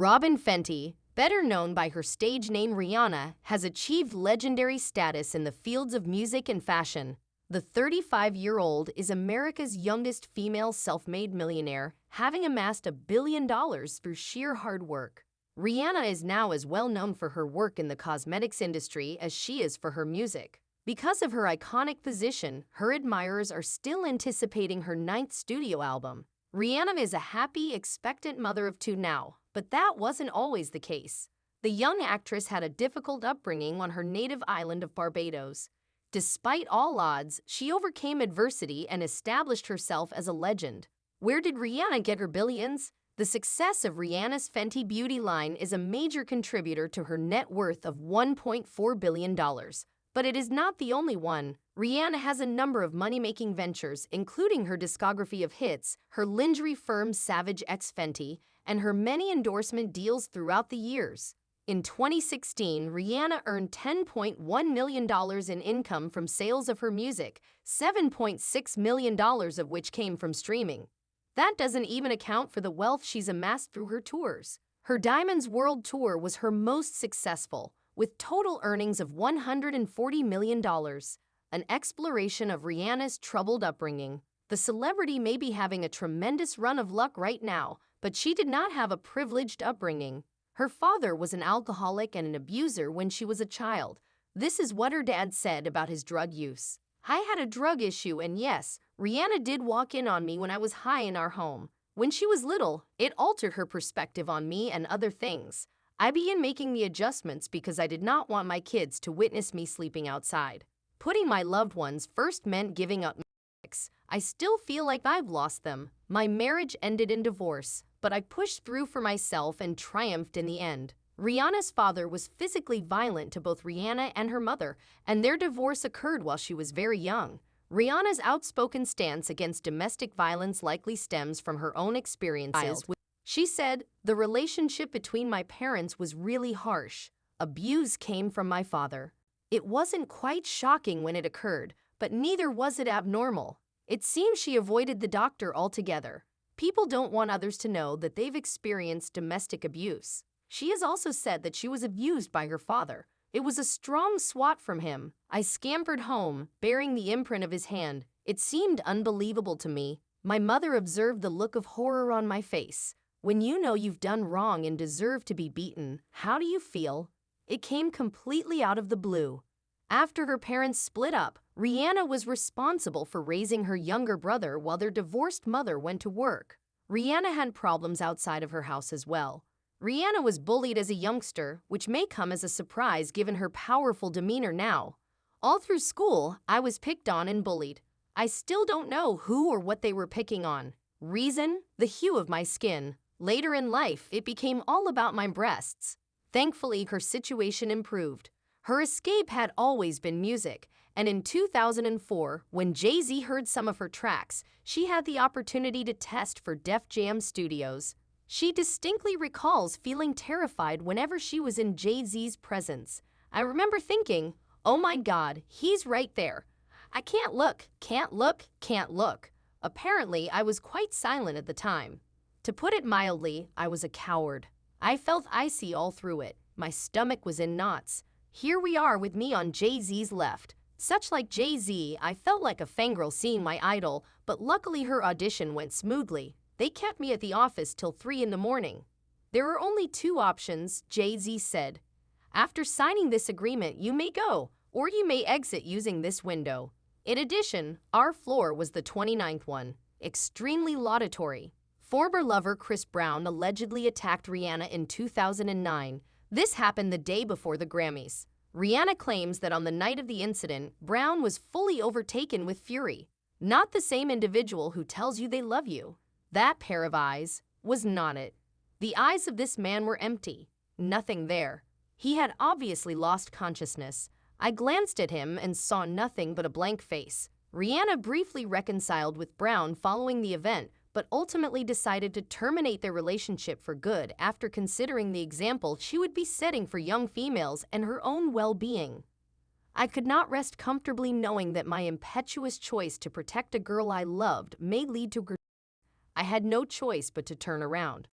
Robyn Fenty, better known by her stage name Rihanna, has achieved legendary status in the fields of music and fashion. The 35-year-old is America's youngest female self-made millionaire, having amassed $1 billion through sheer hard work. Rihanna is now as well known for her work in the cosmetics industry as she is for her music. Because of her iconic position, her admirers are still anticipating her 9th studio album. Rihanna is a happy, expectant mother of 2 now, but that wasn't always the case. The young actress had a difficult upbringing on her native island of Barbados. Despite all odds, she overcame adversity and established herself as a legend. Where did Rihanna get her billions? The success of Rihanna's Fenty Beauty line is a major contributor to her net worth of $1.4 billion. But it is not the only one. Rihanna has a number of money-making ventures, including her discography of hits, her lingerie firm Savage X Fenty, and her many endorsement deals throughout the years. In 2016, Rihanna earned $10.1 million in income from sales of her music, $7.6 million of which came from streaming. That doesn't even account for the wealth she's amassed through her tours. Her Diamonds World Tour was her most successful, with total earnings of $140 million, an exploration of Rihanna's troubled upbringing. The celebrity may be having a tremendous run of luck right now, but she did not have a privileged upbringing. Her father was an alcoholic and an abuser when she was a child. This is what her dad said about his drug use. "I had a drug issue, and yes, Rihanna did walk in on me when I was high in our home. When she was little, it altered her perspective on me and other things. I began making the adjustments because I did not want my kids to witness me sleeping outside. Putting my loved ones first meant giving up music. I still feel like I've lost them. My marriage ended in divorce, but I pushed through for myself and triumphed in the end." Rihanna's father was physically violent to both Rihanna and her mother, and their divorce occurred while she was very young. Rihanna's outspoken stance against domestic violence likely stems from her own experiences. She said, "The relationship between my parents was really harsh. Abuse came from my father. It wasn't quite shocking when it occurred, but neither was it abnormal. It seems she avoided the doctor altogether. People don't want others to know that they've experienced domestic abuse." She has also said that she was abused by her father. "It was a strong swat from him. I scampered home, bearing the imprint of his hand. It seemed unbelievable to me. My mother observed the look of horror on my face. When you know you've done wrong and deserve to be beaten, how do you feel? It came completely out of the blue." After her parents split up, Rihanna was responsible for raising her younger brother while their divorced mother went to work. Rihanna had problems outside of her house as well. Rihanna was bullied as a youngster, which may come as a surprise given her powerful demeanor now. "All through school, I was picked on and bullied. I still don't know who or what they were picking on. Reason? The hue of my skin. Later in life, it became all about my breasts." Thankfully, her situation improved. Her escape had always been music, and in 2004, when Jay-Z heard some of her tracks, she had the opportunity to test for Def Jam Studios. She distinctly recalls feeling terrified whenever she was in Jay-Z's presence. "I remember thinking, oh my God, he's right there. I can't look, can't look, can't look." Apparently, I was quite silent at the time. To put it mildly, I was a coward. I felt icy all through it. My stomach was in knots. Here we are with me on Jay-Z's left. Such like Jay-Z, I felt like a fangirl seeing my idol, but luckily her audition went smoothly. They kept me at the office till 3 in the morning. "There are only 2 options," Jay-Z said. "After signing this agreement, you may go, or you may exit using this window." In addition, our floor was the 29th one. Extremely laudatory. Former lover Chris Brown allegedly attacked Rihanna in 2009. This happened the day before the Grammys. Rihanna claims that on the night of the incident, Brown was fully overtaken with fury. Not the same individual who tells you they love you. That pair of eyes was not it. The eyes of this man were empty. Nothing there. He had obviously lost consciousness. I glanced at him and saw nothing but a blank face. Rihanna briefly reconciled with Brown following the event, but ultimately decided to terminate their relationship for good after considering the example she would be setting for young females and her own well-being. "I could not rest comfortably knowing that my impetuous choice to protect a girl I loved may lead to I had no choice but to turn around.